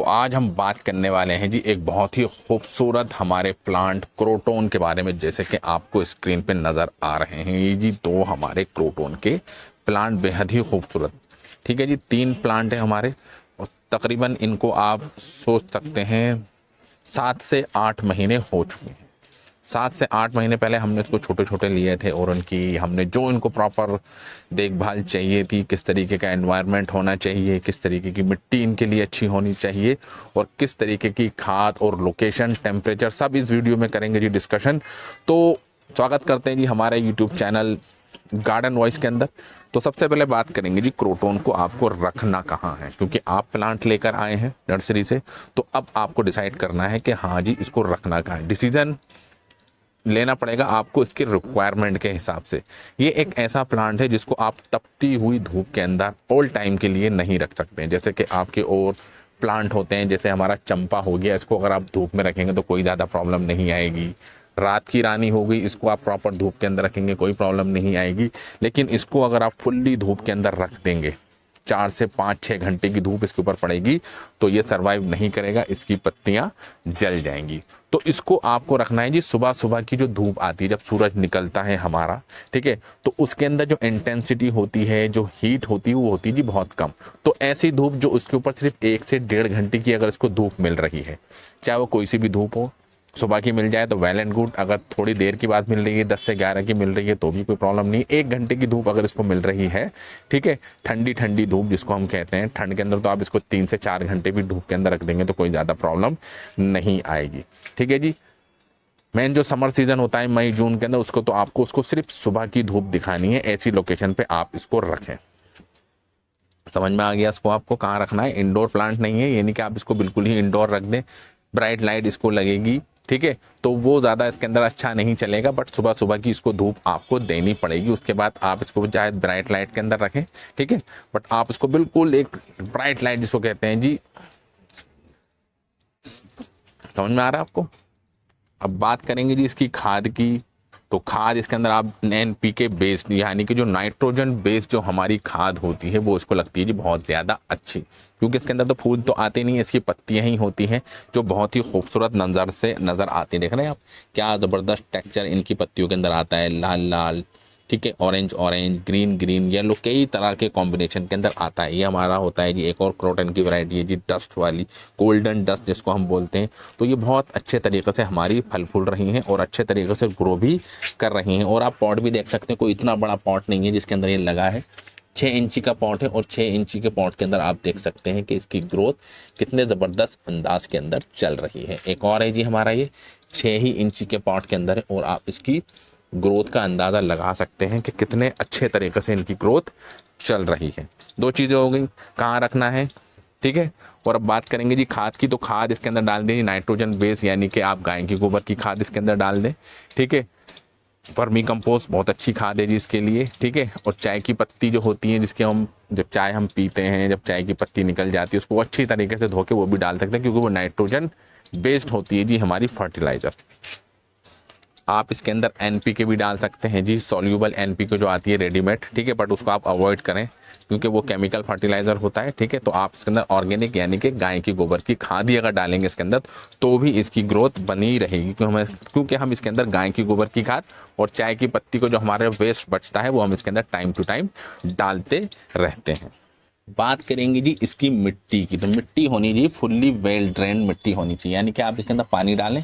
आज हम बात करने वाले हैं जी एक बहुत ही खूबसूरत हमारे प्लांट क्रोटोन के बारे में। जैसे कि आपको स्क्रीन पे नज़र आ रहे हैं ये जी दो हमारे क्रोटोन के प्लांट बेहद ही खूबसूरत। ठीक है जी, 3 प्लांट हैं हमारे और तकरीबन इनको आप सोच सकते हैं 7 से 8 महीने हो चुके हैं। 7 से 8 महीने पहले हमने इसको छोटे छोटे लिए थे और उनकी हमने जो इनको प्रॉपर देखभाल चाहिए थी, किस तरीके का एनवायरनमेंट होना चाहिए, किस तरीके की मिट्टी इनके लिए अच्छी होनी चाहिए और किस तरीके की खाद और लोकेशन टेम्परेचर सब इस वीडियो में करेंगे जी डिस्कशन। तो स्वागत करते हैं जी हमारे यूट्यूब चैनल गार्डन वॉइस के अंदर। तो सबसे पहले बात करेंगे जी क्रोटोन को आपको रखना कहाँ है, क्योंकि आप प्लांट लेकर आए हैं नर्सरी से, तो अब आपको डिसाइड करना है कि हाँ जी इसको रखना कहाँ है। डिसीजन लेना पड़ेगा आपको इसके रिक्वायरमेंट के हिसाब से। ये एक ऐसा प्लांट है जिसको आप तपती हुई धूप के अंदर ऑल टाइम के लिए नहीं रख सकते हैं। जैसे कि आपके और प्लांट होते हैं, जैसे हमारा चंपा हो गया, इसको अगर आप धूप में रखेंगे तो कोई ज़्यादा प्रॉब्लम नहीं आएगी। रात की रानी हो गई, इसको आप प्रॉपर धूप के अंदर रखेंगे कोई प्रॉब्लम नहीं आएगी। लेकिन इसको अगर आप फुल्ली धूप के अंदर रख देंगे, 4 से 5-6 घंटे की धूप इसके ऊपर पड़ेगी तो ये सरवाइव नहीं करेगा, इसकी पत्तियां जल जाएंगी। तो इसको आपको रखना है जी सुबह सुबह की जो धूप आती है, जब सूरज निकलता है हमारा, ठीक है, तो उसके अंदर जो इंटेंसिटी होती है, जो हीट होती है, वो होती है जी बहुत कम। तो ऐसी धूप जो उसके ऊपर सिर्फ 1 से 1.5 घंटे की अगर इसको धूप मिल रही है, चाहे वो कोई सी भी धूप हो, सुबह की मिल जाए तो वेल एंड गुड। अगर थोड़ी देर की बात मिल रही है, 10 से 11 की मिल रही है तो भी कोई प्रॉब्लम नहीं। 1 घंटे की धूप अगर इसको मिल रही है, ठीक है, ठंडी ठंडी धूप जिसको हम कहते हैं, ठंड के अंदर तो आप इसको 3 से 4 घंटे भी धूप के अंदर रख देंगे तो कोई ज़्यादा प्रॉब्लम नहीं आएगी। ठीक है जी। मेन जो समर सीजन होता है मई जून के अंदर, उसको तो आपको उसको सिर्फ सुबह की धूप दिखानी है। ऐसी लोकेशन पे आप इसको रखें। समझ में आ गया इसको आपको कहाँ रखना है। इंडोर प्लांट नहीं है, ये नहीं कि आप इसको बिल्कुल ही इंडोर रख दें, ब्राइट लाइट इसको लगेगी, ठीक है, तो वो ज़्यादा इसके अंदर अच्छा नहीं चलेगा। बट सुबह सुबह की इसको धूप आपको देनी पड़ेगी। उसके बाद आप इसको चाहे ब्राइट लाइट के अंदर रखें, ठीक है, बट आप इसको बिल्कुल एक ब्राइट लाइट जिसको कहते हैं जी, समझ में आ रहा है आपको। अब बात करेंगे जी इसकी खाद की। तो खाद इसके अंदर आप NPK बेस्ड, यानी कि जो नाइट्रोजन बेस्ड जो हमारी खाद होती है वो इसको लगती है जी बहुत ज़्यादा अच्छी, क्योंकि इसके अंदर तो फूल तो आते नहीं है, इसकी पत्तियां ही होती हैं जो बहुत ही खूबसूरत नज़र से नज़र आती है। देख रहे हैं आप क्या ज़बरदस्त टेक्सचर इनकी पत्तियों के अंदर आता है, लाल लाल, ठीक है, orange orange, green green, yellow, कई तरह के कॉम्बिनेशन के अंदर आता है। ये हमारा होता है जी एक और क्रोटन की वैरायटी है जी डस्ट वाली, गोल्डन डस्ट जिसको हम बोलते हैं। तो ये बहुत अच्छे तरीके से हमारी फल फूल रही हैं और अच्छे तरीके से ग्रो भी कर रही हैं। और आप पॉट भी देख सकते हैं, कोई इतना बड़ा पॉट नहीं है जिसके अंदर ये लगा है। 6 इंची का पॉट है और 6 इंची के पॉट के अंदर आप देख सकते हैं कि इसकी ग्रोथ कितने ज़बरदस्त अंदाज के अंदर चल रही है। एक और है जी हमारा, ये 6 ही इंची के पॉट के अंदर है और आप इसकी ग्रोथ का अंदाज़ा लगा सकते हैं कि कितने अच्छे तरीके से इनकी ग्रोथ चल रही है। 2 चीज़ें हो गई, कहाँ रखना है, ठीक है। और अब बात करेंगे जी खाद की। तो खाद इसके अंदर डाल दें नाइट्रोजन बेस, यानी कि आप गाय की गोबर की खाद इसके अंदर डाल दें, ठीक है। वर्मी कंपोस्ट बहुत अच्छी खाद है जी इसके लिए, ठीक है। और चाय की पत्ती जो होती है, जिसके हम जब चाय हम पीते हैं, जब चाय की पत्ती निकल जाती है, उसको अच्छी तरीके से धो के वो भी डाल सकते हैं, क्योंकि वो नाइट्रोजन बेस्ड होती है जी हमारी फर्टिलाइज़र। आप इसके अंदर NPK भी डाल सकते हैं जी, सॉल्यूबल NPK जो आती है रेडीमेड, ठीक है, बट उसको आप अवॉइड करें क्योंकि वो केमिकल फर्टिलाइज़र होता है, ठीक है। तो आप इसके अंदर ऑर्गेनिक यानी कि गाय की गोबर की खाद ही अगर डालेंगे इसके अंदर तो भी इसकी ग्रोथ बनी रहेगी, क्योंकि हम इसके अंदर गाय की गोबर की खाद और चाय की पत्ती को जो हमारे वेस्ट बचता है वो हम इसके अंदर टाइम टू टाइम डालते रहते हैं। बात करेंगे जी इसकी मिट्टी की। तो मिट्टी होनी चाहिए फुल्ली वेल ड्रेन मिट्टी होनी चाहिए, यानी कि आप इसके अंदर पानी डालें,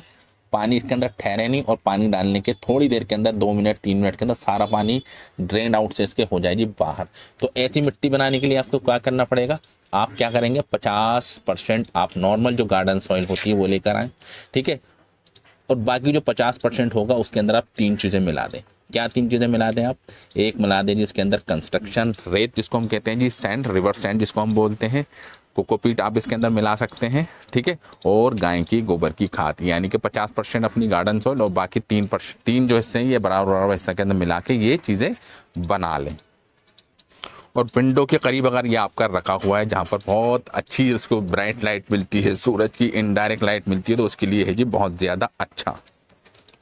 पानी इसके अंदर ठहरे नहीं, और पानी डालने के थोड़ी देर के अंदर 2 मिनट 3 मिनट के अंदर सारा पानी ड्रेन आउट से इसके हो जाए जी बाहर। तो ऐसी मिट्टी बनाने के लिए आपको क्या करना पड़ेगा, आप क्या करेंगे, 50% आप नॉर्मल जो गार्डन सॉइल होती है वो लेकर आएँ, ठीक है, और बाकी जो 50% होगा उसके अंदर आप 3 चीज़ें मिला दें। क्या 3 चीज़ें मिला दें आप, एक मिला दें जी इसके अंदर कंस्ट्रक्शन रेत जिसको हम कहते हैं जी, सैंड, रिवर सैंड जिसको हम बोलते हैं, कोकोपीट आप इसके अंदर मिला सकते हैं, ठीक है, और गाय की गोबर की खाद, यानी कि 50% अपनी गार्डन सॉइल और बाकी 3 जो हिस्से हैं ये बराबर बराबर हिस्से के अंदर मिला के ये चीज़ें बना लें। और विंडो के करीब अगर ये आपका रखा हुआ है जहाँ पर बहुत अच्छी उसको ब्राइट लाइट मिलती है, सूरज की इनडायरेक्ट लाइट मिलती है, तो उसके लिए है जी बहुत ज़्यादा अच्छा।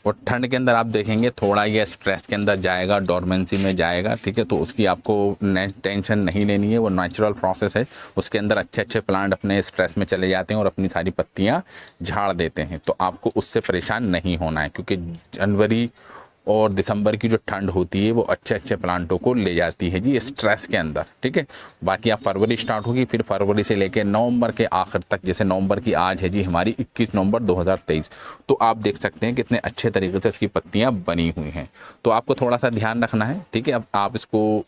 और ठंड के अंदर आप देखेंगे थोड़ा ये स्ट्रेस के अंदर जाएगा, डोरमेंसी में जाएगा, ठीक है। तो उसकी आपको टेंशन नहीं लेनी है, वो नेचुरल प्रोसेस है। उसके अंदर अच्छे अच्छे प्लांट अपने स्ट्रेस में चले जाते हैं और अपनी सारी पत्तियां झाड़ देते हैं। तो आपको उससे परेशान नहीं होना है, क्योंकि जनवरी और दिसंबर की जो ठंड होती है वो अच्छे अच्छे प्लांटों को ले जाती है जी स्ट्रेस के अंदर, ठीक है। बाकी आप फरवरी स्टार्ट होगी, फिर फरवरी से लेकर नवंबर के आखिर तक, जैसे नवंबर की आज है जी हमारी 21 नवंबर 2023, तो आप देख सकते हैं कितने अच्छे तरीके से इसकी पत्तियां बनी हुई हैं। तो आपको थोड़ा सा ध्यान रखना है, ठीक है। अब आप इसको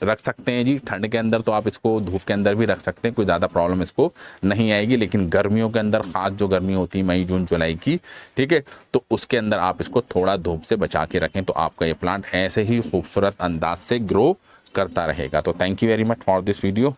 रख सकते हैं जी ठंड के अंदर, तो आप इसको धूप के अंदर भी रख सकते हैं, कोई ज़्यादा प्रॉब्लम इसको नहीं आएगी। लेकिन गर्मियों के अंदर, खास जो गर्मी होती है मई जून जुलाई की, ठीक है, तो उसके अंदर आप इसको थोड़ा धूप से बचा के रखें, तो आपका ये प्लांट ऐसे ही खूबसूरत अंदाज से ग्रो करता रहेगा। तो thank you very much for this video.